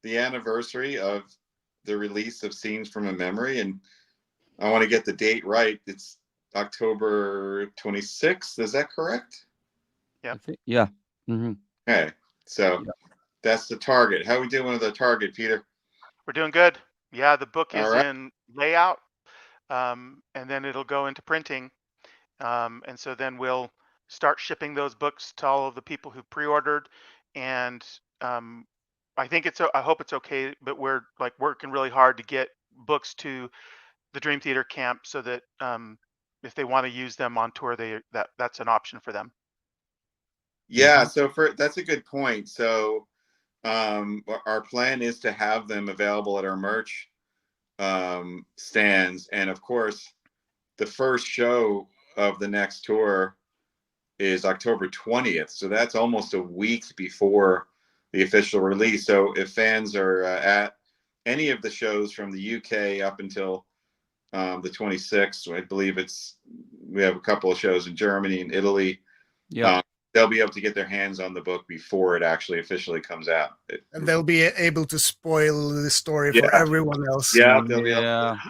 the anniversary of the release of Scenes from a Memory, and I want to get the date right. It's October 26th. Is that correct? Yeah. Mm-hmm. Okay. So Yeah. that's the target. How are we doing with the target, Peter? We're doing good. Yeah, the book is All right. in layout, and then it'll go into printing, and so then we'll start shipping those books to all of the people who pre-ordered. And I think I hope it's okay, but we're like working really hard to get books to the Dream Theater camp so that if they want to use them on tour, that's an option for them. Yeah. So that's a good point. So our plan is to have them available at our merch stands, and of course the first show of the next tour is October 20th, so that's almost a week before the official release. So if fans are at any of the shows from the UK up until the 26th, I believe we have a couple of shows in Germany and Italy. Yeah. They'll be able to get their hands on the book before it actually officially comes out. And they'll be able to spoil the story for Yeah. everyone else. Yeah, Yeah.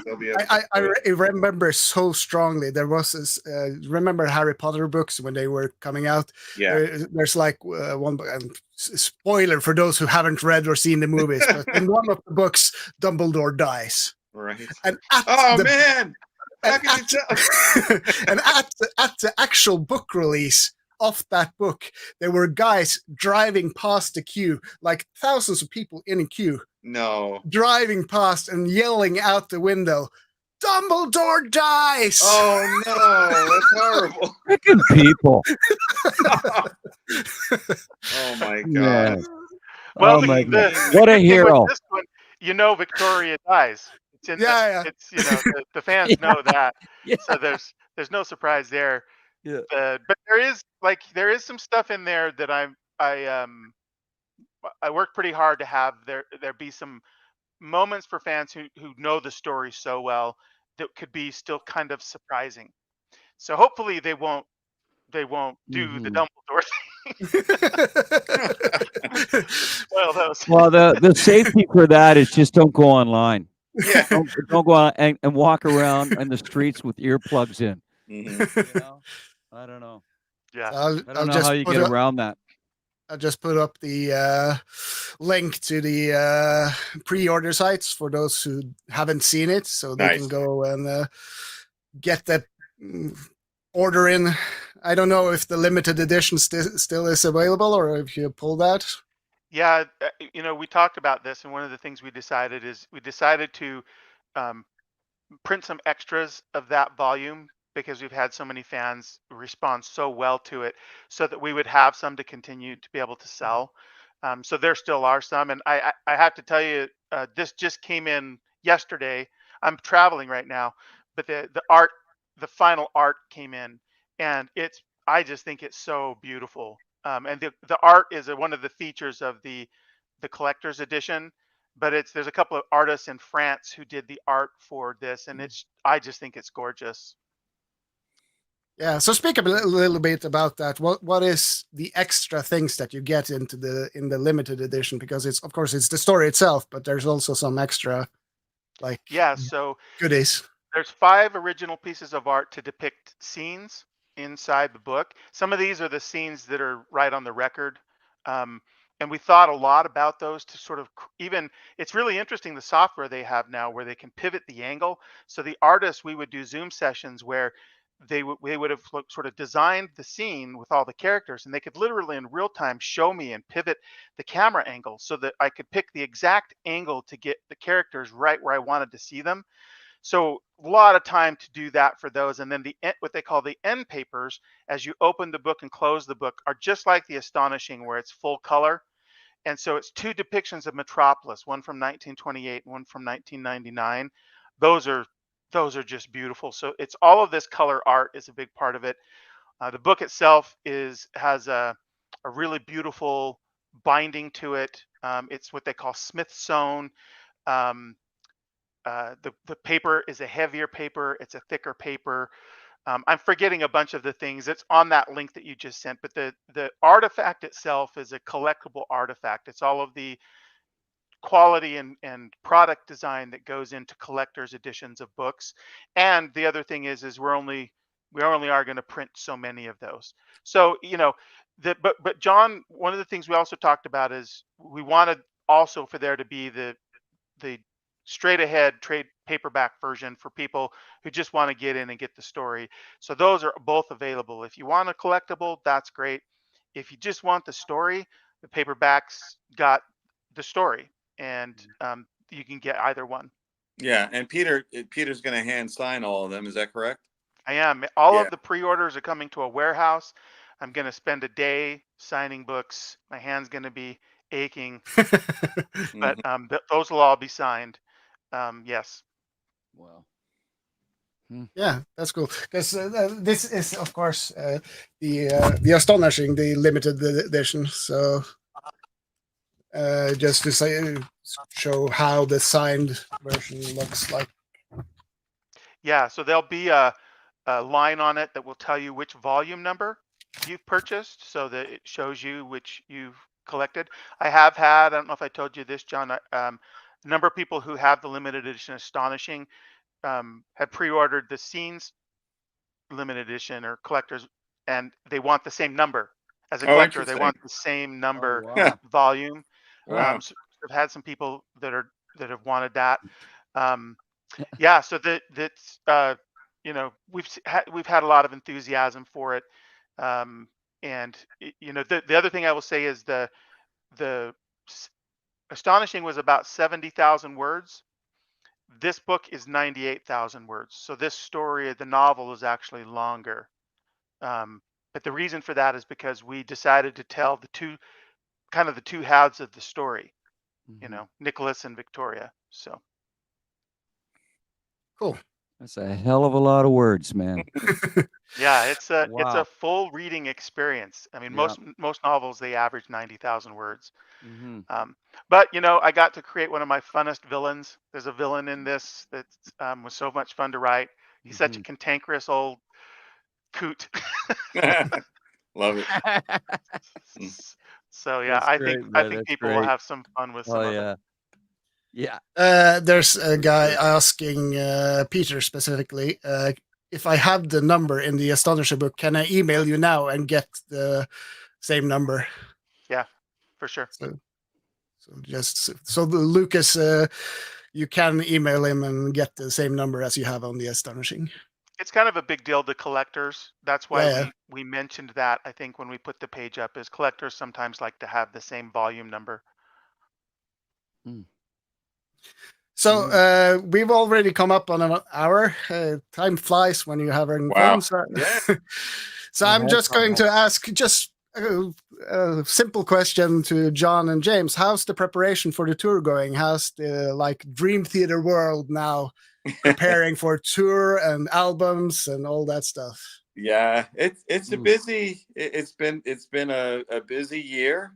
they'll be able to I remember so strongly. There was this. Remember Harry Potter books when they were coming out? Yeah. There's like one book, and spoiler for those who haven't read or seen the movies, but in one of the books, Dumbledore dies. Right. And Man! How can you tell? and at the actual book release of that book, there were guys driving past the queue, like thousands of people in a queue, No. driving past and yelling out the window, "Dumbledore dies!" Oh no, that's horrible. Freaking people. Oh my god. Yeah. Well, Oh my God. What a thing with hero. this one, Victoria dies. It's in Yeah. it's the fans know that, Yeah. so there's no surprise there. Yeah. But there is some stuff in there that I worked pretty hard to have there be some moments for fans who know the story so well that could be still kind of surprising. So hopefully they won't do the Dumbledore thing. Spoil those. Well, the safety for that is just don't go online. Yeah. Don't go out and walk around in the streets with earplugs in. Mhm. You know? I don't know. Yeah. I don't know how you get around that. I'll just put up the link to the pre-order sites for those who haven't seen it, so they Nice. can go and get that order in. I don't know if the limited edition still is available, or if you pull that. Yeah, we talked about this, and one of the things we decided to print some extras of that volume because we've had so many fans respond so well to it, so that we would have some to continue to be able to sell. So there still are some, and I have to tell you, this just came in yesterday. I'm traveling right now, but the final art came in, and I just think it's so beautiful. And the art is one of the features of the collector's edition, but there's a couple of artists in France who did the art for this, and I just think it's gorgeous. Yeah. So speak a little bit about that. What is the extra things that you get in the limited edition? Because of course it's the story itself, but there's also some extra like So goodies. there's 5 original pieces of art to depict scenes inside the book. Some of these are the scenes that are right on the record. Um, and we thought a lot about those to sort of it's really interesting the software they have now where they can pivot the angle. So the artists, we would do Zoom sessions where they would have sort of designed the scene with all the characters, and they could literally in real time show me and pivot the camera angle so that I could pick the exact angle to get the characters right where I wanted to see them. So a lot of time to do that for those. And then what they call the end papers, as you open the book and close the book, are just like the Astonishing, where it's full color. And so it's 2 depictions of Metropolis, one from 1928 and one from 1999. Those are just beautiful. So it's all of this color art is a big part of it. The book itself has a really beautiful binding to it. It's what they call Smith sewn. Um, the paper is a heavier paper. It's a thicker paper. I'm forgetting a bunch of the things. It's on that link that you just sent, but the artifact itself is a collectible artifact. It's all of the quality and product design that goes into collector's editions of books. And the other thing is we only are going to print so many of those. So but John, one of the things we also talked about is we wanted also for there to be the straight ahead trade paperback version for people who just want to get in and get the story. So those are both available. If you want a collectible, that's great. If you just want the story, the paperbacks got the story, and you can get either one. Yeah, and Peter's going to hand sign all of them. Is that correct? I am. All Yeah. of the pre-orders are coming to a warehouse. I'm going to spend a day signing books. My hand's going to be aching, but those will all be signed. Yes. Wow. Yeah, that's cool. Because this is, of course, the Astonishing, the limited edition. So just to show how the signed version looks like. Yeah. So there'll be a line on it that will tell you which volume number you've purchased, so that it shows you which you've collected. I don't know if I told you this, John. A number of people who have the limited edition Astonishing have pre-ordered the Scenes limited edition or collectors, and they want the same number as a Oh, collector. They interesting. want the same number wow. volume. Wow. So I've had some people that have wanted that. Yeah, so that's we've had a lot of enthusiasm for it, and the other thing I will say is the Astonishing was about 70,000 words. This book is 98,000 words. So this story, the novel, is actually longer. But the reason for that is because we decided to tell the two halves of the story. Nicholas and Victoria. So cool. That's a hell of a lot of words, man. yeah, it's a Wow. full reading experience. I mean, Yeah. most novels, they average 90,000 words. Mm-hmm. But I got to create one of my funnest villains. There's a villain in this that was so much fun to write. He's such a cantankerous old coot. Love it. So yeah, That's I great, think man. That's people will great. have some fun with some Oh of it. yeah. Yeah. There's a guy asking Peter specifically if I have the number in the Astonisher book, can I email you now and get the same number? Yeah, for sure. So Lucas, you can email him and get the same number as you have on the Astonishing. It's kind of a big deal to collectors. That's why Yeah. we mentioned that, I think, when we put the page up, is collectors sometimes like to have the same volume number. So we've already come up on an hour. Time flies when you're having Wow. fun. So, Yeah. so I'm just going to ask just a simple question to John and James. How's the preparation for the tour going? How's the Dream Theater world now preparing for tour and albums and all that stuff? Yeah, it's a busy. It's been a busy year.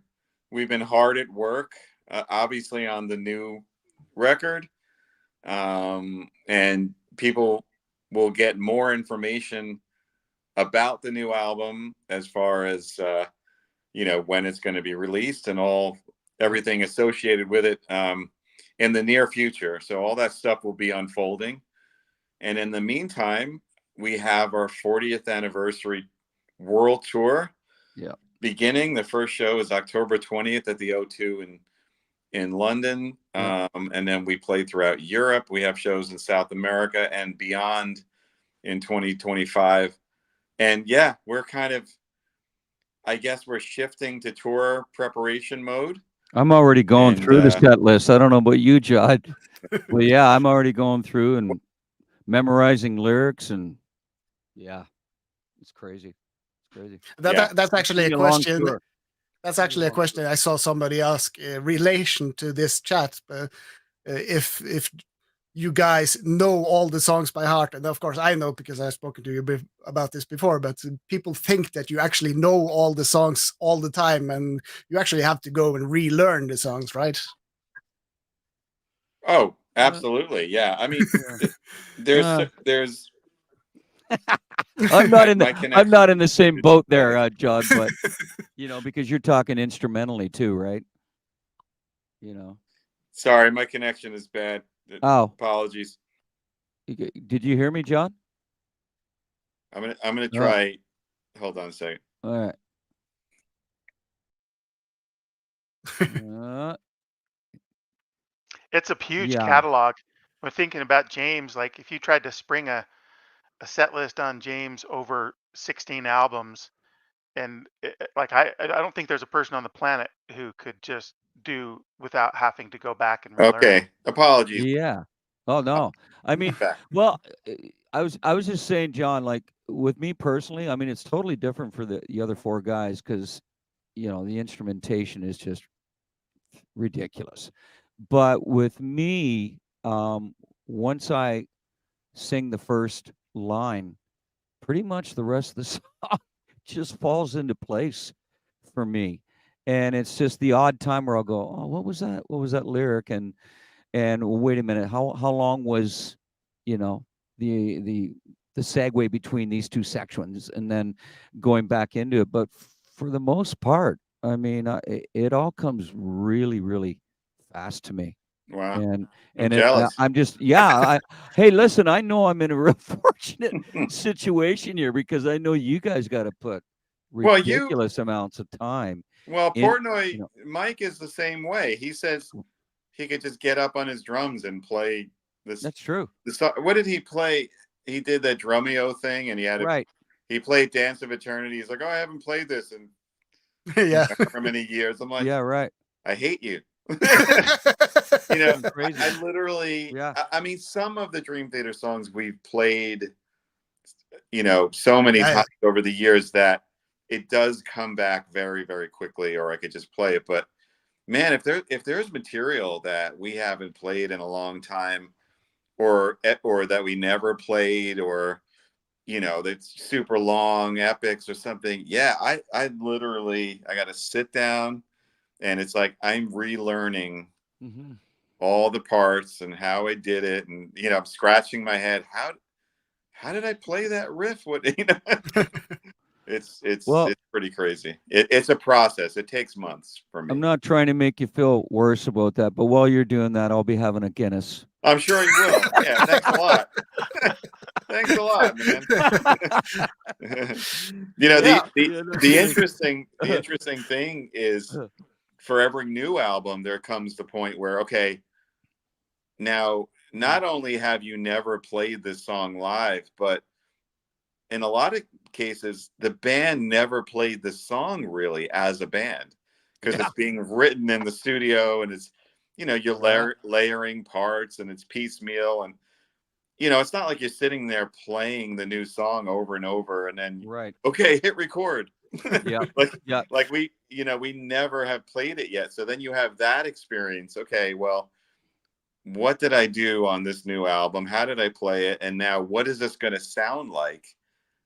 We've been hard at work, obviously on the new record, and people will get more information about the new album as far as when it's going to be released and everything associated with it in the near future. So all that stuff will be unfolding, and in the meantime, we have our 40th anniversary world tour. Yeah. Beginning, the first show is October 20th at the O2 in London. Yeah. And then we play throughout Europe. We have shows in South America and beyond in 2025. And yeah, we're I guess we're shifting to tour preparation mode. I'm already going through the set list. I don't know about you, Judd. Well, yeah, I'm already going through and memorizing lyrics, and yeah, it's crazy. It's crazy. That's actually a question. That's actually a question I saw somebody ask in relation to this chat. If you guys know all the songs by heart, and of course I know because I've spoken to you about this before, but people think that you actually know all the songs all the time, and you actually have to go and relearn the songs, right? Oh, absolutely. Yeah. I mean, there's I'm not in the same boat there, John, but because you're talking instrumentally too, right? Sorry, my connection is bad. Oh, apologies. Did you hear me, John? I'm gonna try. Hold on a second. All right. It's a huge catalog. We're thinking about James. Like if you tried to spring a set list on James over 16 albums, and I don't think there's a person on the planet who could just do without having to go back and relearn. Okay, apologies. Yeah. Oh no. I mean, well, I was just saying, John. Like with me personally, I mean, it's totally different for the other four guys because the instrumentation is just ridiculous. But with me, once I sing the first line, pretty much the rest of the song just falls into place for me. And it's just the odd time where I'll go, oh, what was that? What was that lyric? And wait a minute, how long was, the segue between these two sections, and then going back into it. But for the most part, I mean, it all comes really, really fast to me. Wow. And I'm just, hey, listen, I know I'm in a real fortunate situation here because I know you guys got to put ridiculous amounts of time. Well, Portnoy, Mike is the same way. He says he could just get up on his drums and play this. That's true. What did he play? He did that Drumeo thing, and he played Dance of Eternity. He's like, oh, I haven't played this in for many years. I'm like, yeah, right. I hate you. Crazy. I literally, I mean, some of the Dream Theater songs we've played, so many times over the years that it does come back very, very quickly, or I could just play it. But man, if there's material that we haven't played in a long time, or that we never played, or that's super long epics or something, I got to sit down, and it's like I'm relearning all the parts and how I did it, and I'm scratching my head. How did I play that riff? What It's pretty crazy. It's a process. It takes months for me. I'm not trying to make you feel worse about that, but while you're doing that, I'll be having a Guinness. I'm sure you will. Yeah, thanks a lot. Thanks a lot, man. The interesting thing is, for every new album, there comes the point where, okay, now not only have you never played this song live, but in a lot of cases, the band never played the song really as a band, because it's being written in the studio, and it's, you're layering parts, and it's piecemeal, and it's not like you're sitting there playing the new song over and over, and then okay, hit record. Yeah. Like we never have played it yet. So then you have that experience. Okay, well, what did I do on this new album? How did I play it? And now what is this going to sound like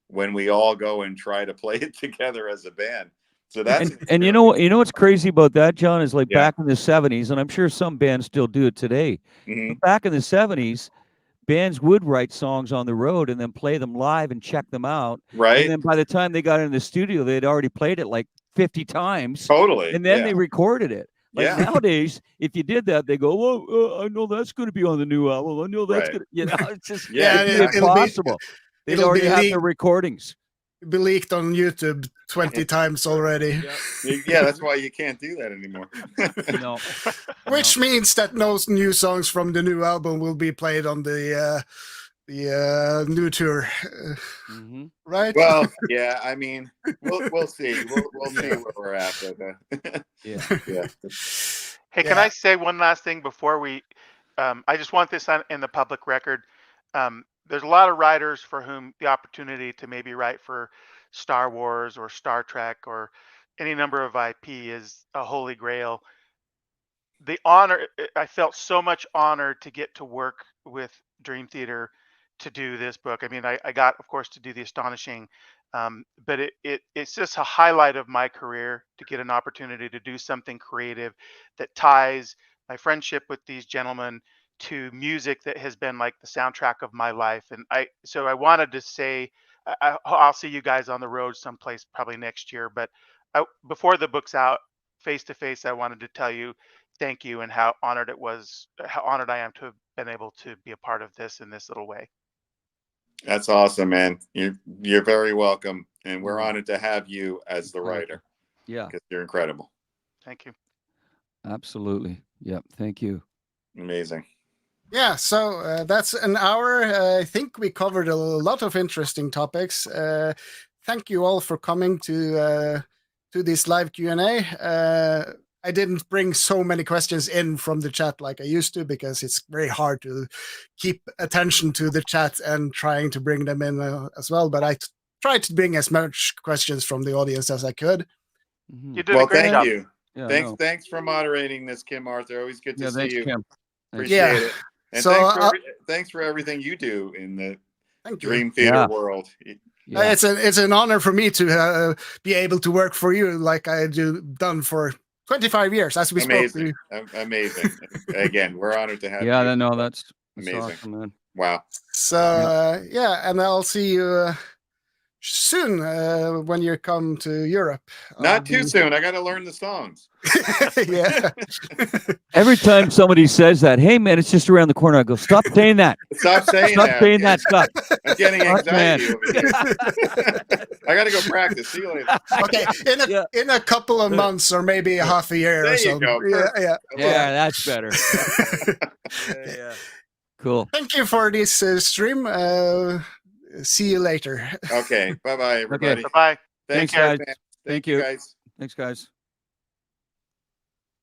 when we all go and try to play it together as a band? So that's and you know what's crazy about that, John, is like back in the 70s, and I'm sure some bands still do it today. But back in the 70s, bands would write songs on the road and then play them live and check them out. Right. And then by the time they got in the studio, they'd already played it like 50 times. Totally. And then they recorded it. Like nowadays, if you did that, they go, "Well, I know that's going to be on the new album. I know that's going to," it's just impossible. They already have their recordings. Be leaked on YouTube 20 times already. Yeah, that's why you can't do that anymore. No. Which means that no new songs from the new album will be played on the new tour, right? Well, yeah. I mean, we'll see. We'll see where we're at. But, yeah. Hey, can I say one last thing before we? I just want this in the public record. There's a lot of writers for whom the opportunity to maybe write for Star Wars or Star Trek or any number of IP is a holy grail. The honor, I felt so much honored to get to work with Dream Theater to do this book. I mean, I got, of course, to do The Astonishing, but it's just a highlight of my career to get an opportunity to do something creative that ties my friendship with these gentlemen to music that has been like the soundtrack of my life. And so I wanted to say, I'll see you guys on the road someplace probably next year, but before the book's out, face to face, I wanted to tell you thank you and how honored I am to have been able to be a part of this in this little way. That's awesome, man. You're very welcome, and we're honored to have you as the writer. Yeah, because you're incredible. Thank you. Absolutely. Yep. Thank you. Amazing. Yeah, so that's an hour. I think we covered a lot of interesting topics. Thank you all for coming to this live Q&A. I didn't bring so many questions in from the chat like I used to, because it's very hard to keep attention to the chat and trying to bring them in as well. But I tried to bring as much questions from the audience as I could. You did a great job. Thank you. Yeah, thanks for moderating this, Kim Arthur. Always good to see you. Kim. Appreciate it. And so thanks for everything you do in the Dream Theater world. Yeah. It's an honor for me to be able to work for you like I done for 25 years, as we spoke to you. Amazing. Again, we're honored to have you. Yeah, no, that's amazing. Awesome, man. Wow. So, and I'll see you soon when you come to Europe. Not too soon. I got to learn the songs. Yeah. Every time somebody says that, hey man, it's just around the corner, I go, stop saying that. Stop saying that stuff. I'm getting anxiety over here. I got to go practice. See you later. Okay, in a couple of months or maybe half a year or so. Yeah, that's better. Yeah. Cool. Thank you for this stream. See you later. Okay. Bye-bye, everybody. Okay. Bye-bye. Thanks, guys. Thank you, guys. Thanks, guys.